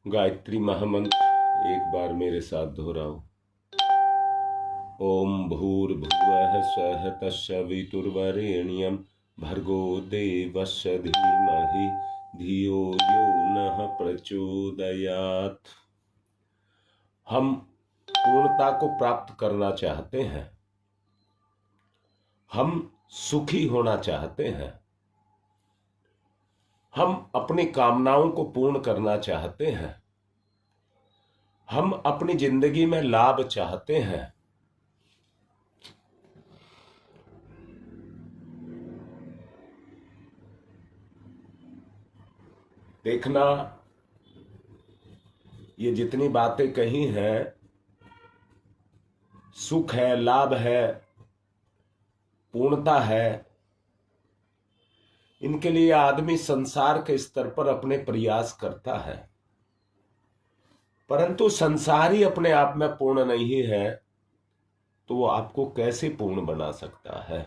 गायत्री महामंत्र एक बार मेरे साथ दोहराओ। ओम भूर्भुवः स्वः तत्सवितुर्वरेण्यं भर्गो देवस्य धीमहि धियो यो नः प्रचोदयात्। हम पूर्णता को प्राप्त करना चाहते हैं, हम सुखी होना चाहते हैं, हम अपनी कामनाओं को पूर्ण करना चाहते हैं, हम अपनी जिंदगी में लाभ चाहते हैं। देखना, ये जितनी बातें कही हैं, सुख है, लाभ है, पूर्णता है, इनके लिए आदमी संसार के स्तर पर अपने प्रयास करता है, परंतु संसार ही अपने आप में पूर्ण नहीं है तो वो आपको कैसे पूर्ण बना सकता है?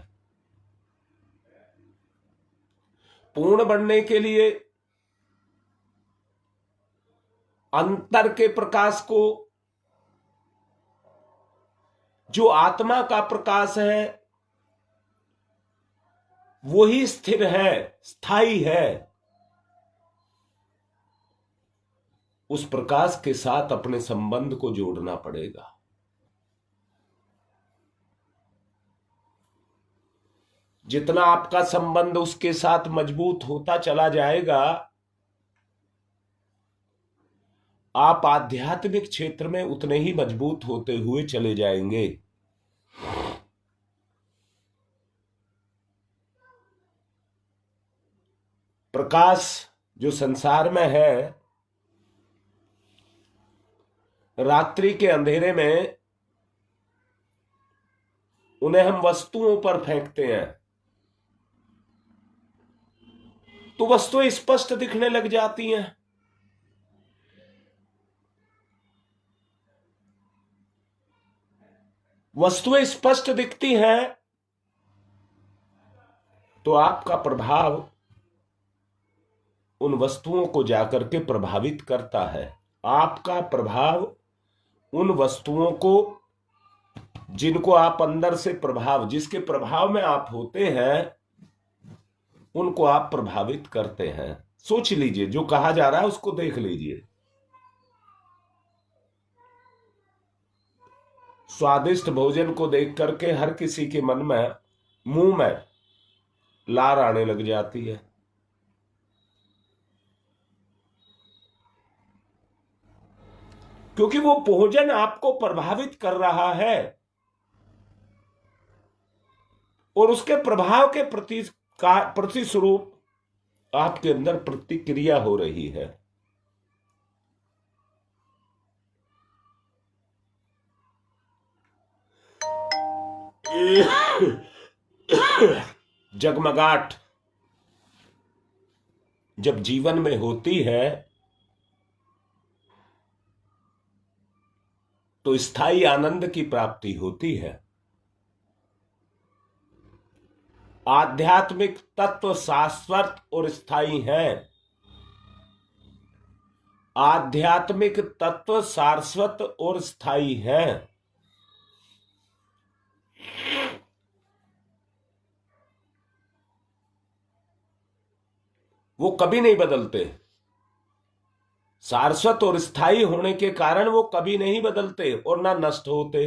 पूर्ण बनने के लिए अंतर के प्रकाश को, जो आत्मा का प्रकाश है, वही स्थिर है, स्थायी है, उस प्रकाश के साथ अपने संबंध को जोड़ना पड़ेगा। जितना आपका संबंध उसके साथ मजबूत होता चला जाएगा, आप आध्यात्मिक क्षेत्र में उतने ही मजबूत होते हुए चले जाएंगे। प्रकाश जो संसार में है, रात्रि के अंधेरे में उन्हें हम वस्तुओं पर फेंकते हैं तो वस्तुएं स्पष्ट दिखने लग जाती हैं। वस्तुएं स्पष्ट दिखती हैं तो आपका प्रभाव उन वस्तुओं को जाकर के प्रभावित करता है। आपका प्रभाव उन वस्तुओं को, जिनको आप अंदर से जिसके प्रभाव में आप होते हैं, उनको आप प्रभावित करते हैं। सोच लीजिए, जो कहा जा रहा है उसको देख लीजिए। स्वादिष्ट भोजन को देख करके हर किसी के मन में, मुंह में लार आने लग जाती है। क्योंकि वो भोजन आपको प्रभावित कर रहा है और उसके प्रभाव के प्रतिस्वरूप आपके अंदर प्रतिक्रिया हो रही है। जगमगाहट जब जीवन में होती है तो स्थायी आनंद की प्राप्ति होती है। आध्यात्मिक तत्व शाश्वत और स्थायी है। आध्यात्मिक तत्व शाश्वत और स्थायी है। वो कभी नहीं बदलते। शाश्वत और स्थायी होने के कारण वो कभी नहीं बदलते और ना नष्ट होते।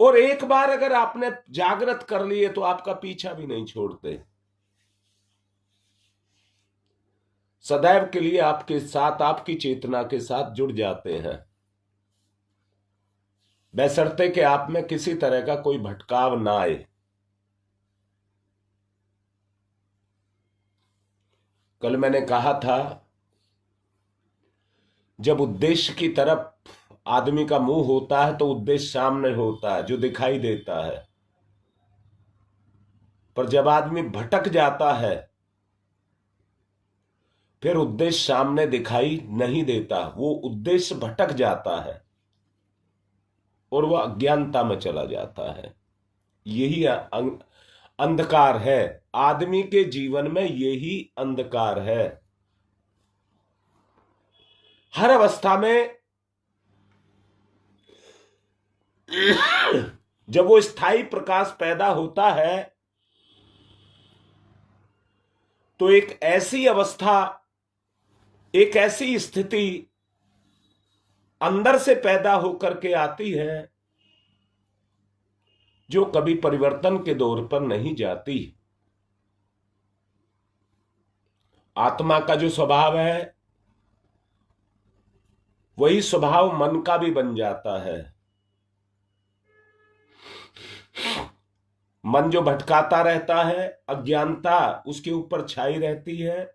और एक बार अगर आपने जागृत कर लिए तो आपका पीछा भी नहीं छोड़ते। सदैव के लिए आपके साथ, आपकी चेतना के साथ जुड़ जाते हैं, बशर्ते कि आप में किसी तरह का कोई भटकाव ना आए। कल मैंने कहा था, जब उद्देश्य की तरफ आदमी का मुंह होता है तो उद्देश्य सामने होता है, जो दिखाई देता है। पर जब आदमी भटक जाता है फिर उद्देश्य सामने दिखाई नहीं देता, वो उद्देश्य भटक जाता है और वह अज्ञानता में चला जाता है। यही अंधकार है। आदमी के जीवन में यही अंधकार है। हर अवस्था में जब वो स्थायी प्रकाश पैदा होता है तो एक ऐसी अवस्था, एक ऐसी स्थिति अंदर से पैदा होकर के आती है जो कभी परिवर्तन के दौर पर नहीं जाती। आत्मा का जो स्वभाव है वही स्वभाव मन का भी बन जाता है। मन जो भटकाता रहता है, अज्ञानता उसके ऊपर छाई रहती है,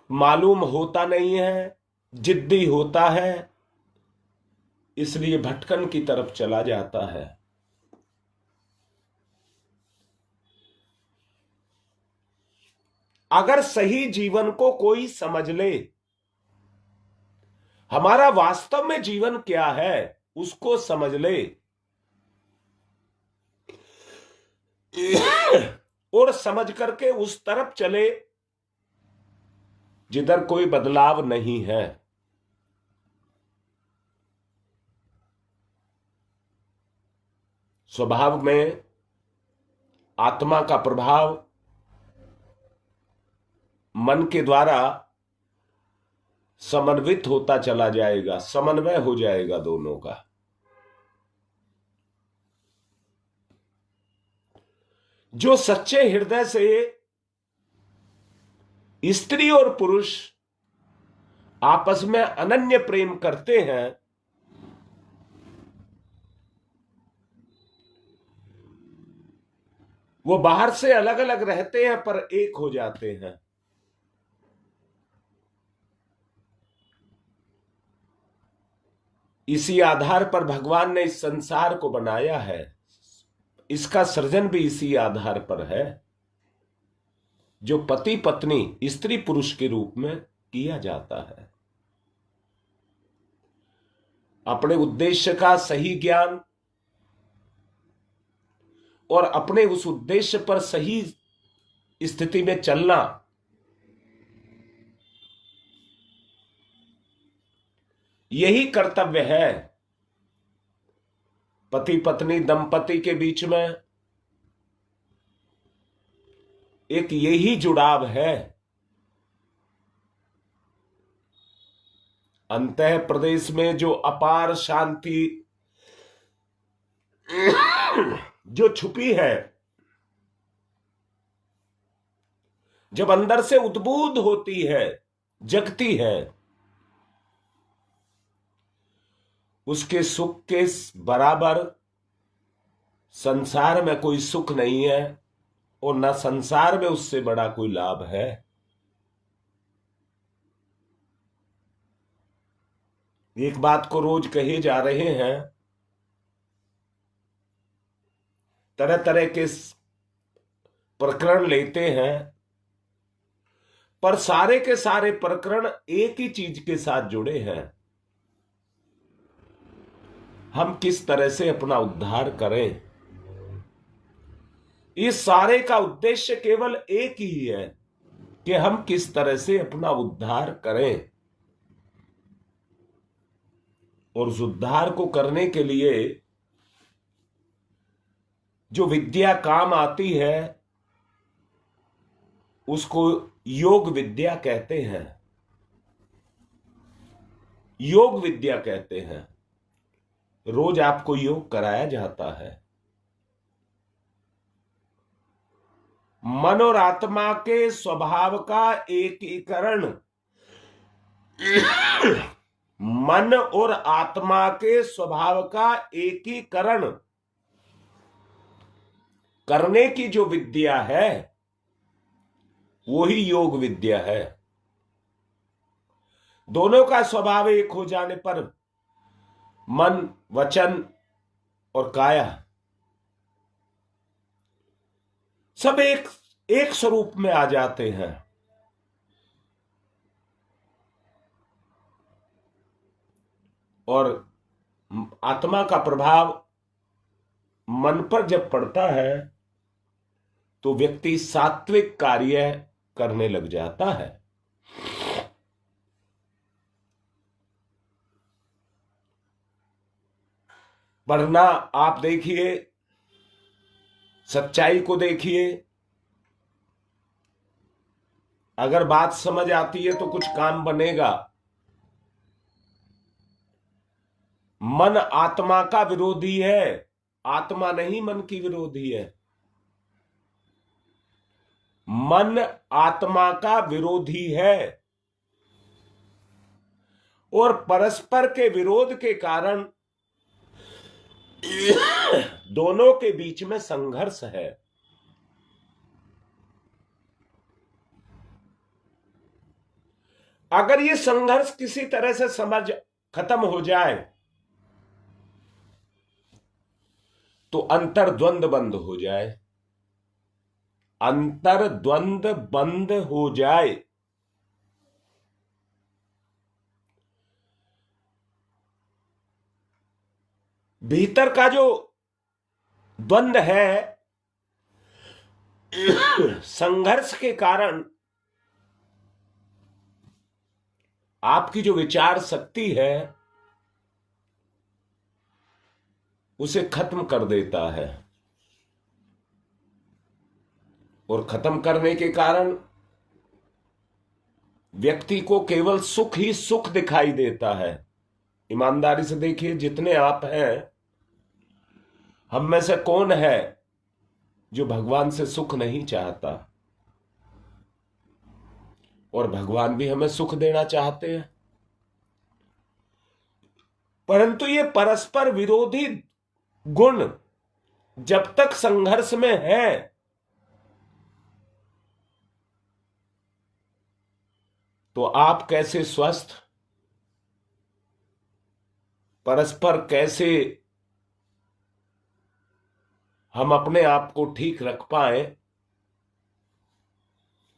मालूम होता नहीं है, जिद्दी होता है, इसलिए भटकन की तरफ चला जाता है। अगर सही जीवन को कोई समझ ले, हमारा वास्तव में जीवन क्या है उसको समझ ले और समझ करके उस तरफ चले जिधर कोई बदलाव नहीं है। स्वभाव में आत्मा का प्रभाव मन के द्वारा समन्वित होता चला जाएगा, समन्वय हो जाएगा दोनों का। जो सच्चे हृदय से स्त्री और पुरुष आपस में अनन्य प्रेम करते हैं, वो बाहर से अलग अलग रहते हैं पर एक हो जाते हैं। इसी आधार पर भगवान ने इस संसार को बनाया है, इसका सृजन भी इसी आधार पर है, जो पति पत्नी स्त्री पुरुष के रूप में किया जाता है। अपने उद्देश्य का सही ज्ञान और अपने उस उद्देश्य पर सही स्थिति में चलना, यही कर्तव्य है। पति पत्नी दंपति के बीच में एक यही जुड़ाव है। अंतः प्रदेश में जो अपार शांति जो छुपी है, जब अंदर से उद्बुद्ध होती है, जगती है, उसके सुख के बराबर संसार में कोई सुख नहीं है और न संसार में उससे बड़ा कोई लाभ है। एक बात को रोज कहे जा रहे हैं, तरह तरह के प्रकरण लेते हैं, पर सारे के सारे प्रकरण एक ही चीज के साथ जुड़े हैं। हम किस तरह से अपना उद्धार करें। इस सारे का उद्देश्य केवल एक ही है कि हम किस तरह से अपना उद्धार करें। और उस उद्धार को करने के लिए जो विद्या काम आती है उसको योग विद्या कहते हैं। योग विद्या कहते हैं। रोज आपको योग कराया जाता है। मन और आत्मा के स्वभाव का एकीकरण, मन और आत्मा के स्वभाव का एकीकरण करने की जो विद्या है वो ही योग विद्या है। दोनों का स्वभाव एक हो जाने पर मन, वचन और काया सब एक स्वरूप में आ जाते हैं। और आत्मा का प्रभाव मन पर जब पड़ता है तो व्यक्ति सात्विक कार्य करने लग जाता है। वरना आप देखिए, सच्चाई को देखिए, अगर बात समझ आती है तो कुछ काम बनेगा। मन आत्मा का विरोधी है, आत्मा नहीं मन की विरोधी है। मन आत्मा का विरोधी है और परस्पर के विरोध के कारण दोनों के बीच में संघर्ष है। अगर ये संघर्ष किसी तरह से समझ खत्म हो जाए तो अंतर्द्वंद बंद हो जाए, अंतर्द्वंद बंद हो जाए। भीतर का जो द्वंद है, संघर्ष के कारण आपकी जो विचार शक्ति है उसे खत्म कर देता है, और खत्म करने के कारण व्यक्ति को केवल सुख ही सुख दिखाई देता है। ईमानदारी से देखिए, जितने आप हैं, हम में से कौन है जो भगवान से सुख नहीं चाहता? और भगवान भी हमें सुख देना चाहते हैं, परंतु ये परस्पर विरोधी गुण जब तक संघर्ष में है तो आप कैसे स्वस्थ, परस्पर कैसे हम अपने आप को ठीक रख पाए?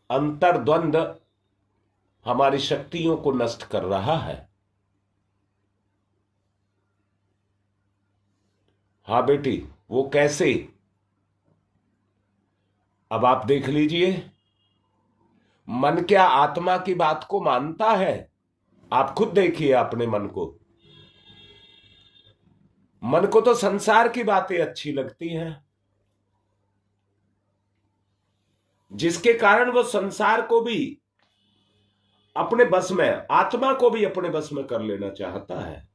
अंतर्द्वंद हमारी शक्तियों को नष्ट कर रहा है। हाँ बेटी, वो कैसे? अब आप देख लीजिए, मन क्या आत्मा की बात को मानता है? आप खुद देखिए अपने मन को। मन को तो संसार की बातें अच्छी लगती हैं, जिसके कारण वो संसार को भी अपने बस में, आत्मा को भी अपने बस में कर लेना चाहता है।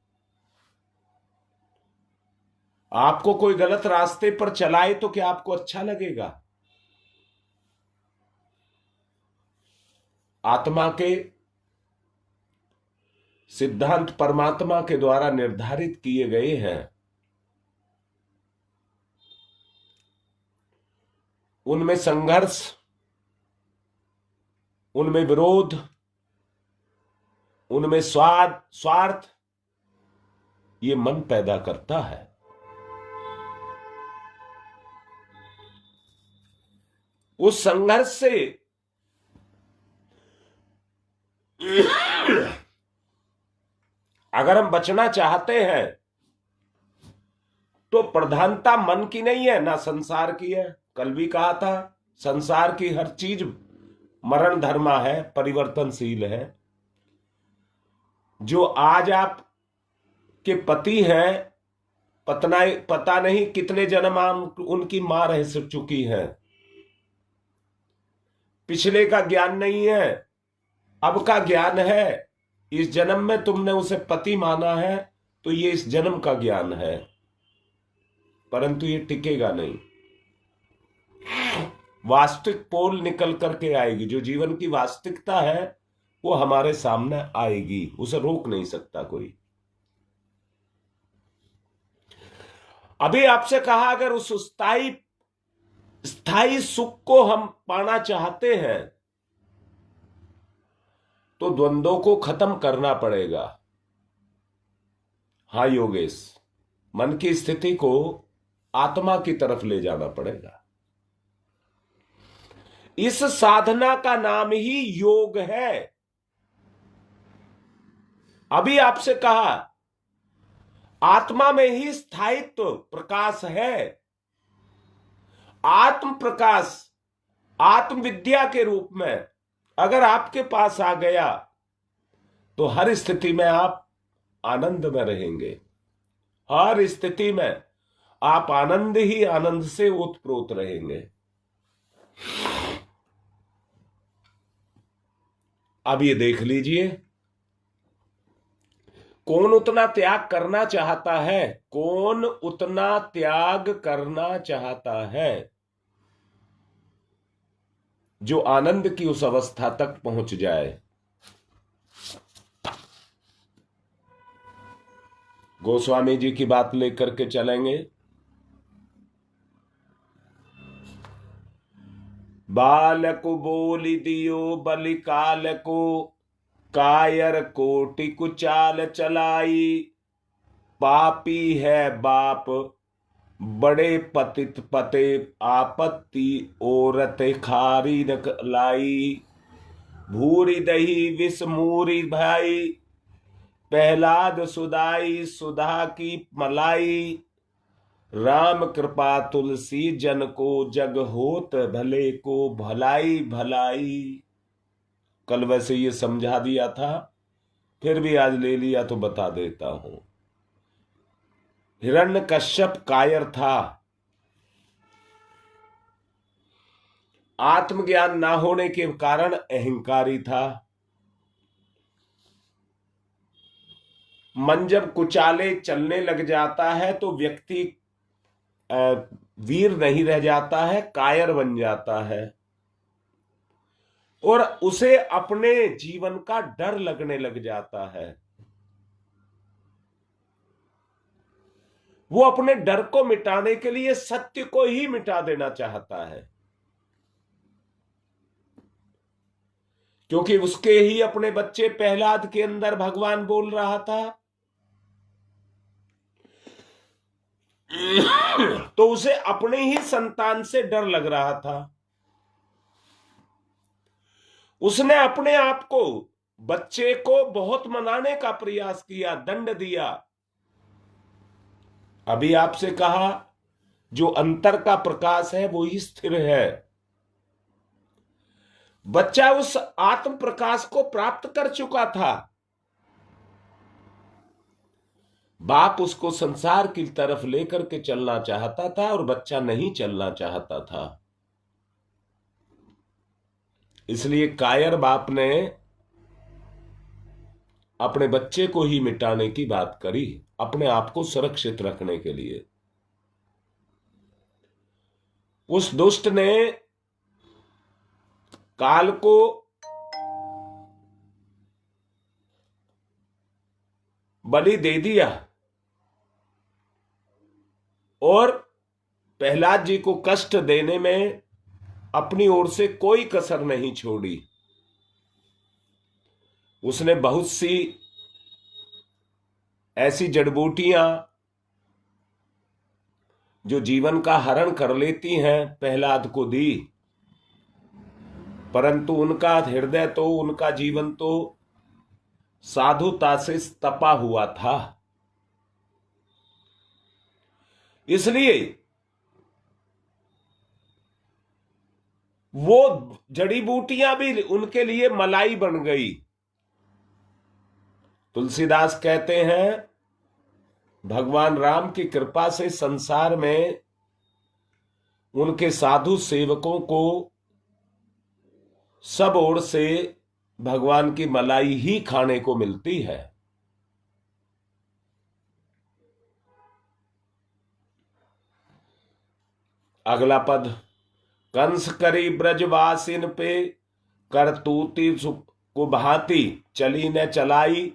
आपको कोई गलत रास्ते पर चलाए तो क्या आपको अच्छा लगेगा? आत्मा के सिद्धांत परमात्मा के द्वारा निर्धारित किए गए हैं, उनमें संघर्ष, उनमें विरोध, उनमें स्वार्थ ये मन पैदा करता है। उस संघर्ष से अगर हम बचना चाहते हैं तो प्रधानता मन की नहीं है ना संसार की है। कल भी कहा था, संसार की हर चीज मरण धर्मा है, परिवर्तनशील है। जो आज आप के पति हैं, पता नहीं कितने जन्म उनकी मां रह चुकी है, पिछले का ज्ञान नहीं है, अब का ज्ञान है। इस जन्म में तुमने उसे पति माना है तो ये इस जन्म का ज्ञान है, परंतु ये टिकेगा नहीं। वास्तविक पोल निकल करके आएगी, जो जीवन की वास्तविकता है वो हमारे सामने आएगी, उसे रोक नहीं सकता कोई। अभी आपसे कहा, अगर उस स्थायी सुख को हम पाना चाहते हैं तो द्वंद्वों को खत्म करना पड़ेगा। हाँ योगेश, मन की स्थिति को आत्मा की तरफ ले जाना पड़ेगा। इस साधना का नाम ही योग है। अभी आपसे कहा, आत्मा में ही स्थायित्व प्रकाश है। आत्म प्रकाश आत्म विद्या के रूप में अगर आपके पास आ गया तो हर स्थिति में आप आनंद में रहेंगे, हर स्थिति में आप आनंद ही आनंद से ओतप्रोत रहेंगे। अब ये देख लीजिए, कौन उतना त्याग करना चाहता है, कौन उतना त्याग करना चाहता है जो आनंद की उस अवस्था तक पहुंच जाए। गोस्वामी जी की बात लेकर के चलेंगे। बालक बोली दियो बलि काल को, कायर कोटि कुचाल चलाई। पापी है बाप बड़े पतित पते, आपत्ति औरत खारी न लाई। भूरी दही विष मूरी भाई, प्रहलाद सुदाई सुधा की मलाई। राम कृपा तुलसी जन को, जग होत भले को भलाई भलाई। कल वैसे ये समझा दिया था, फिर भी आज ले लिया तो बता देता हूं। हिरण्यकश्यप कायर था, आत्मज्ञान ना होने के कारण अहंकारी था। मन जब कुचाले चलने लग जाता है तो व्यक्ति वीर नहीं रह जाता है, कायर बन जाता है और उसे अपने जीवन का डर लगने लग जाता है। वो अपने डर को मिटाने के लिए सत्य को ही मिटा देना चाहता है, क्योंकि उसके ही अपने बच्चे प्रहलाद के अंदर भगवान बोल रहा था। तो उसे अपने ही संतान से डर लग रहा था। उसने अपने आप को, बच्चे को बहुत मनाने का प्रयास किया, दंड दिया। अभी आपसे कहा जो अंतर का प्रकाश है वो ही स्थिर है। बच्चा उस आत्म प्रकाश को प्राप्त कर चुका था। बाप उसको संसार की तरफ लेकर के चलना चाहता था और बच्चा नहीं चलना चाहता था। इसलिए कायर बाप ने अपने बच्चे को ही मिटाने की बात करी, अपने आप को सुरक्षित रखने के लिए। उस दुष्ट ने काल को बलि दे दिया और प्रहलाद जी को कष्ट देने में अपनी ओर से कोई कसर नहीं छोड़ी। उसने बहुत सी ऐसी जड़बूटियां जो जीवन का हरण कर लेती हैं प्रहलाद को दी, परंतु उनका हृदय तो, उनका जीवन तो साधुता से तपा हुआ था। इसलिए वो जड़ी बूटियां भी उनके लिए मलाई बन गई। तुलसीदास कहते हैं भगवान राम की कृपा से संसार में उनके साधु सेवकों को सब ओर से भगवान की मलाई ही खाने को मिलती है। अगला पद, कंस करी ब्रजवासिन पे, करतूती को भांति चली न चलाई।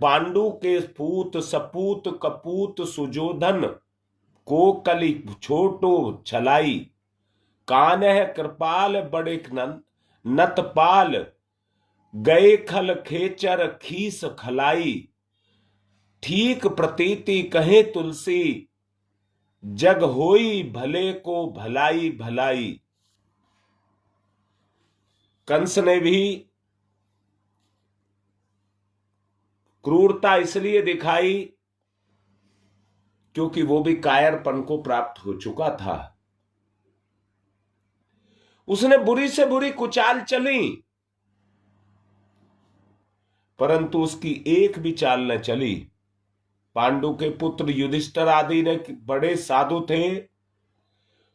पांडु के पूत सपूत कपूत सुजोधन, को कली छोटो छलाई। कान है कृपाल बड़े नतपाल, गए खल खेचर खीस खलाई। ठीक प्रतीति कहे तुलसी, जग होई भले को भलाई भलाई। कंस ने भी क्रूरता इसलिए दिखाई क्योंकि वो भी कायरपन को प्राप्त हो चुका था। उसने बुरी से बुरी कुचाल चली, परंतु उसकी एक भी चाल न चली। पांडु के पुत्र युधिष्ठिर आदि ने बड़े साधु थे,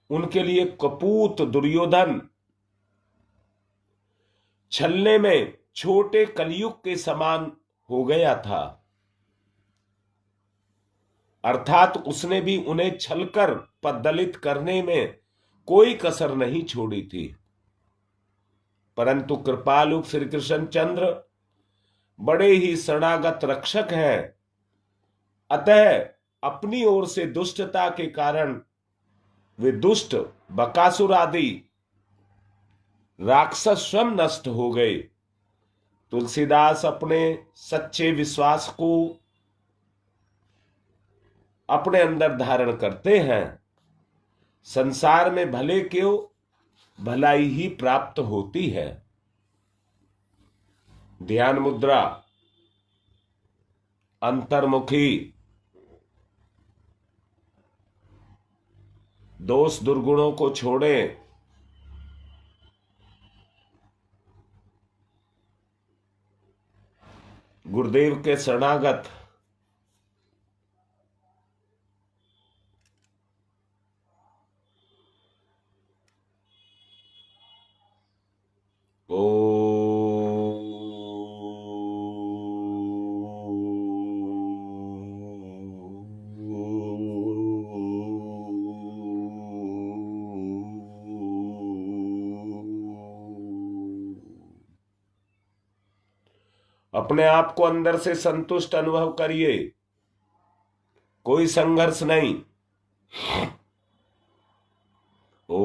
उनके लिए कपूत दुर्योधन छलने में छोटे कलयुग के समान हो गया था। अर्थात उसने भी उन्हें छलकर पददलित करने में कोई कसर नहीं छोड़ी थी। परंतु कृपालु श्री कृष्ण चंद्र बड़े ही शरणागत रक्षक हैं, अतः अपनी ओर से दुष्टता के कारण वे दुष्ट बकासुर आदि राक्षस स्वयं नष्ट हो गए। तुलसीदास अपने सच्चे विश्वास को अपने अंदर धारण करते हैं। संसार में भले क्यों भलाई ही प्राप्त होती है। ध्यान मुद्रा, अंतर्मुखी, दोष दुर्गुणों को छोड़ें, गुरुदेव के शरणागत ओ अपने आप को अंदर से संतुष्ट अनुभव करिए, कोई संघर्ष नहीं। ओ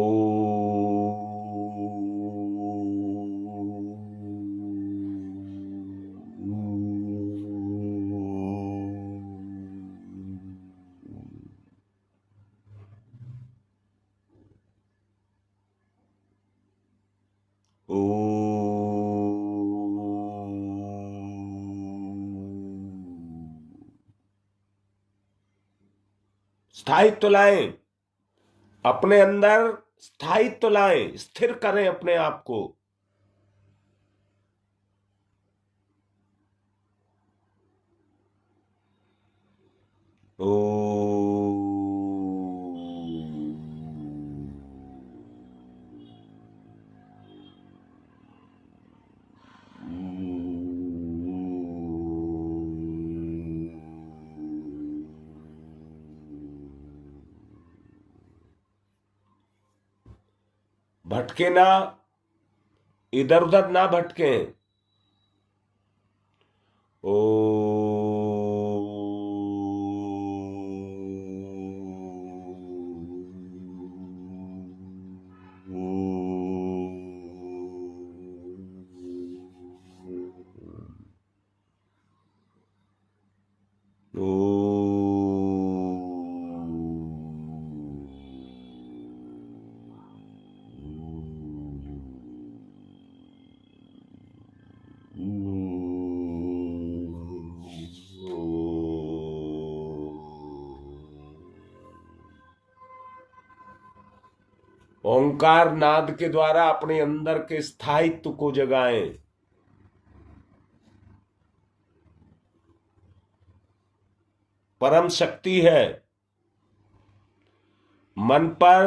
स्थायित्व लाएं, अपने अंदर स्थायित्व लाएं, स्थिर करें अपने आप को। ओ भटके ना, इधर उधर ना भटके। ओ ओंकार नाद के द्वारा अपने अंदर के स्थायित्व को जगाएं। परम शक्ति है, मन पर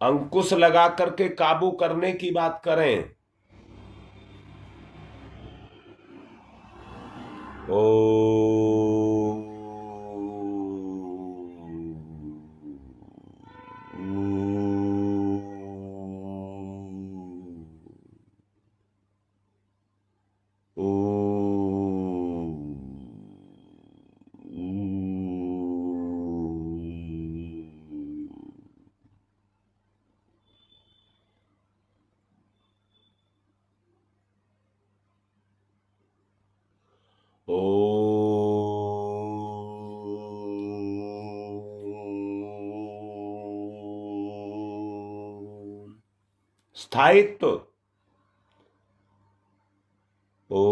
अंकुश लगा करके काबू करने की बात करें। ओ स्थायित्व। ओ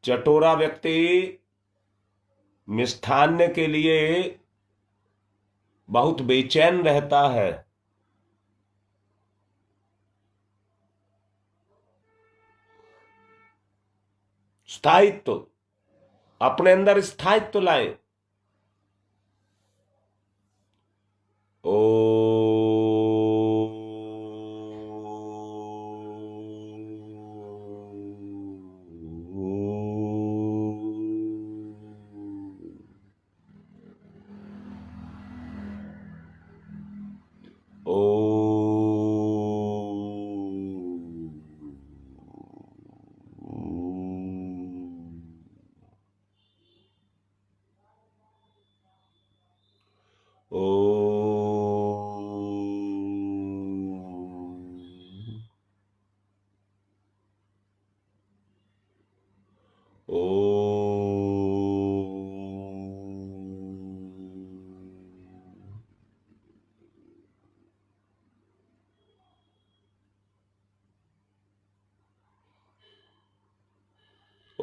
चटोरा व्यक्ति मिष्ठान्न के लिए बहुत बेचैन रहता है। स्थायित्व, अपने अंदर स्थायित्व लाए। ओ ओ ओ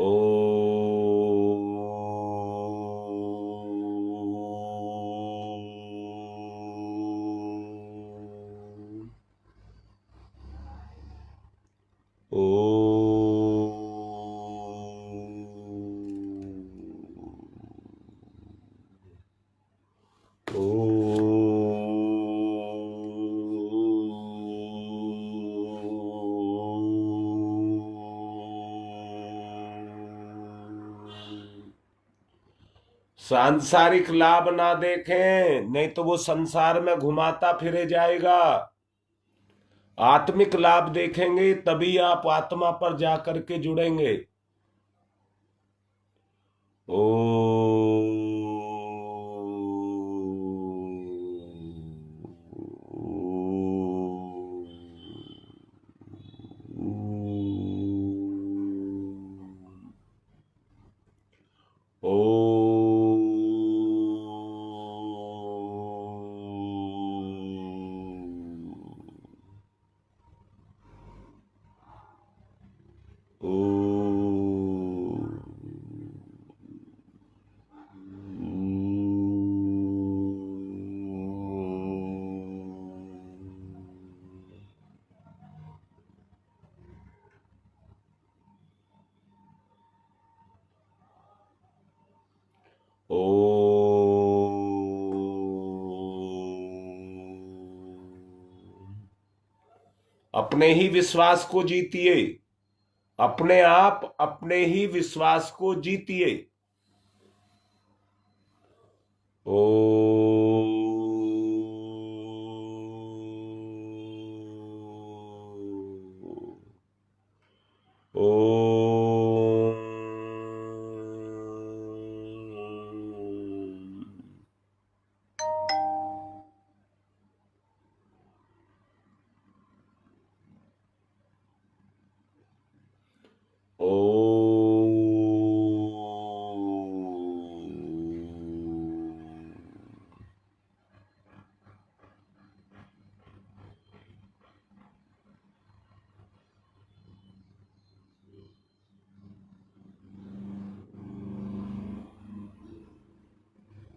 ओ सांसारिक लाभ ना देखें, नहीं तो वो संसार में घुमाता फिरे जाएगा। आत्मिक लाभ देखेंगे तभी आप आत्मा पर जाकर के जुड़ेंगे। ओ ओ अपने ही विश्वास को जीतिए, अपने आप अपने ही विश्वास को जीतिए। ओ ओ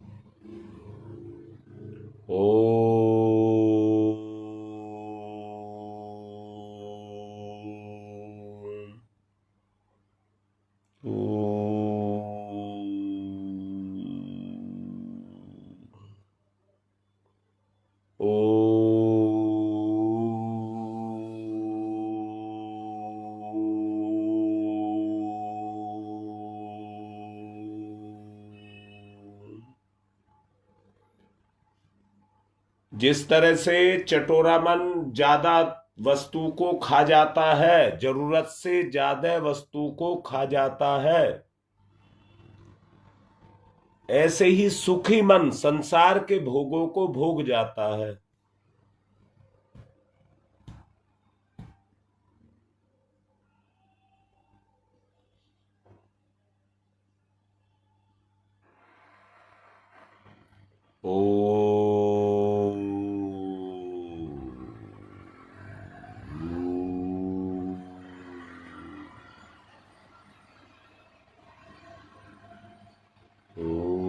ओ जिस तरह से चटोरा मन ज्यादा वस्तु को खा जाता है, जरूरत से ज्यादा वस्तु को खा जाता है, ऐसे ही सुखी मन संसार के भोगों को भोग जाता है। ओ ओ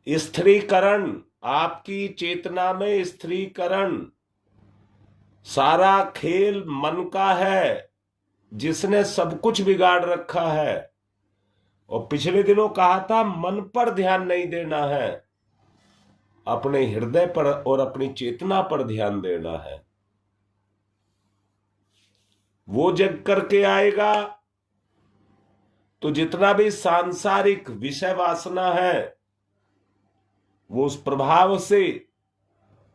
स्त्रीकरण, आपकी चेतना में स्त्रीकरण, सारा खेल मन का है जिसने सब कुछ बिगाड़ रखा है। और पिछले दिनों कहा था मन पर ध्यान नहीं देना है, अपने हृदय पर और अपनी चेतना पर ध्यान देना है। वो जग करके आएगा तो जितना भी सांसारिक विषय वासना है वो उस प्रभाव से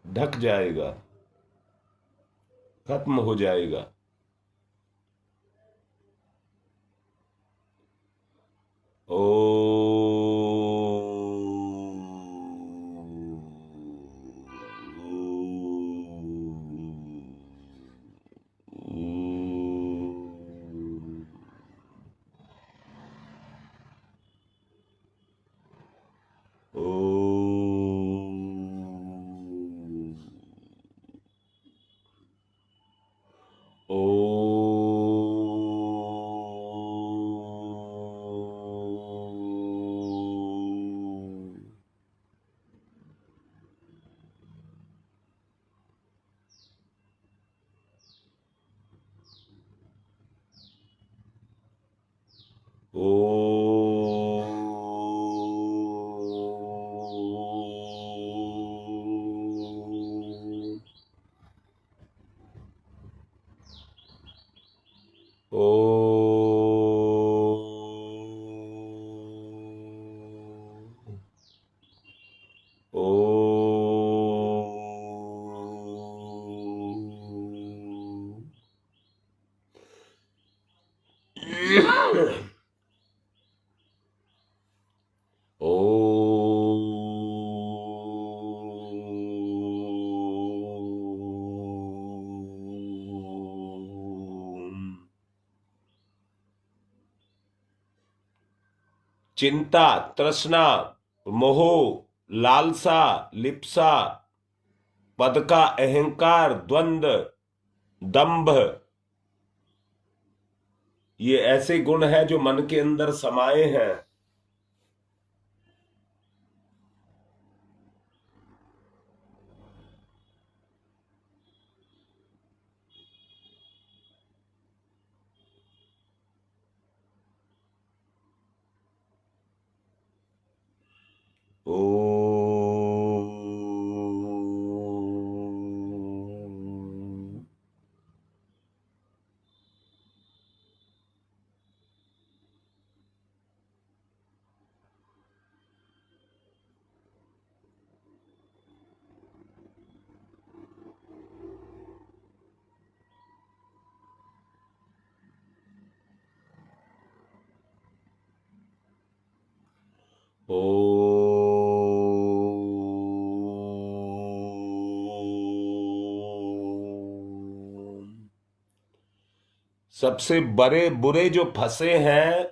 ढक जाएगा, खत्म हो जाएगा। ओ चिंता, तृष्णा, मोह, लालसा, लिप्सा, पद का अहंकार, द्वंद, दंभ, ये ऐसे गुण हैं जो मन के अंदर समाये हैं। ओ सबसे बड़े बुरे जो फंसे हैं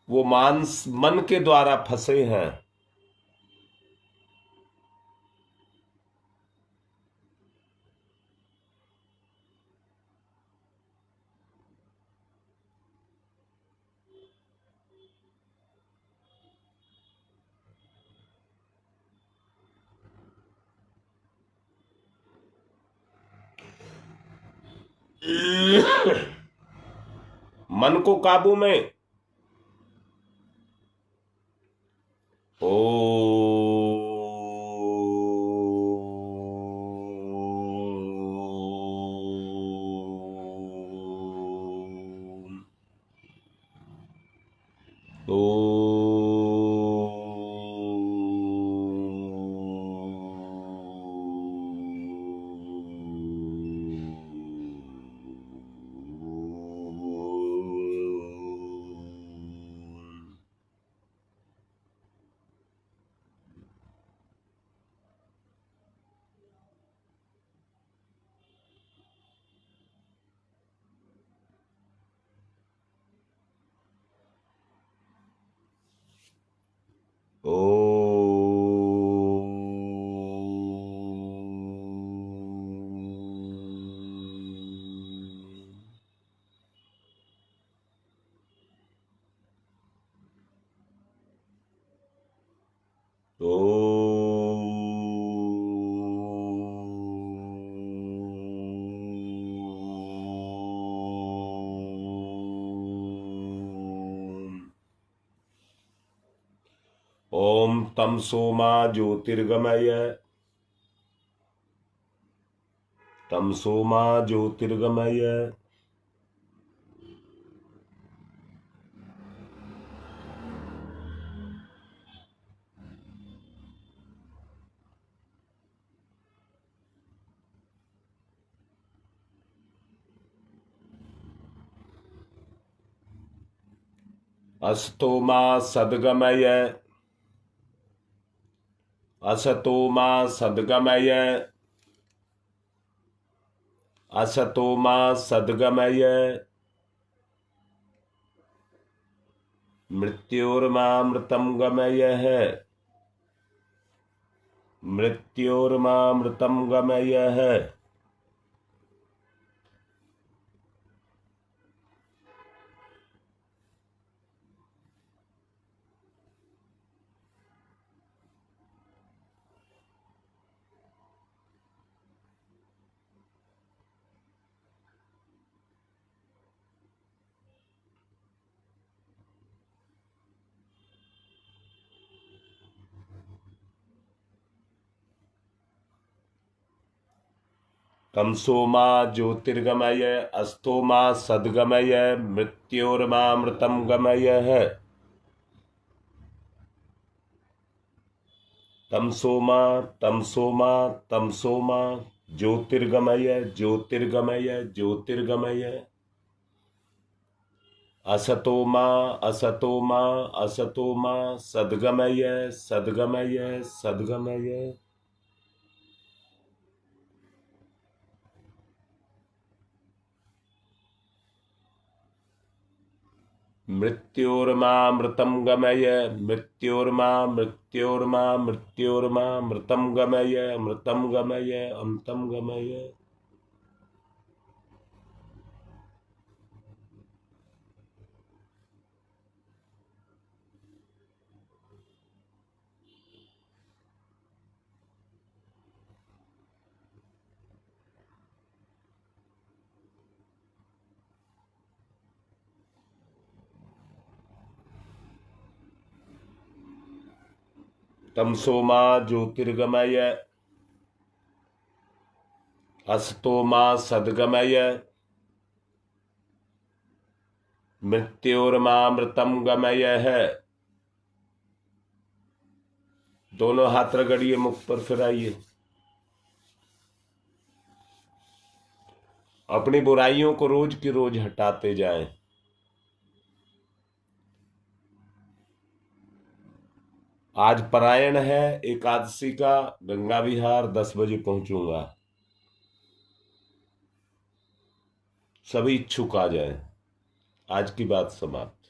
वो मांस मन के द्वारा फंसे हैं। मन को काबू में। ओ ओ ओम तमसोमा ज्योतिर्गमय, तमसोमा ज्योतिर्गमय। अस्तो मा सद्गमय, असतो मा सद्गमय, असतो मा सद्गमय। मृत्योर्मामृतं गमयः, मृत्योर्मामृतं गमयः। तमसो मा ज्योतिर्गमय, अस्तो मा सद्गमय, मृत्योर्मामृतं गमयः। तमसो मा, तमसो मा, तमसो मा, ज्योतिर्गमय, ज्योतिर्गमय, ज्योतिर्गमय। असतो मा, असतो मा, असतो मा, सद्गमय, सद्गमय, सद्गमय। मृत्योर्मामृतं गमय, मृत्योर्मा, मृत्योर्मा, मृत्योर्मा, मृतं गमय, मृतं गमय, अमृतं गमय। तमसो मा ज्योतिर्गमय, असतो मा सद्गमय, मृत्योर्मामृतं गमयः। दोनों हाथ रगड़िए मुख पर, फिर आइए। अपनी बुराइयों को रोज की रोज हटाते जाएं। आज परायण है एकादशी का, गंगा विहार 10 बजे पहुंचूंगा। सभी इच्छुक आ जाएं। आज की बात समाप्त।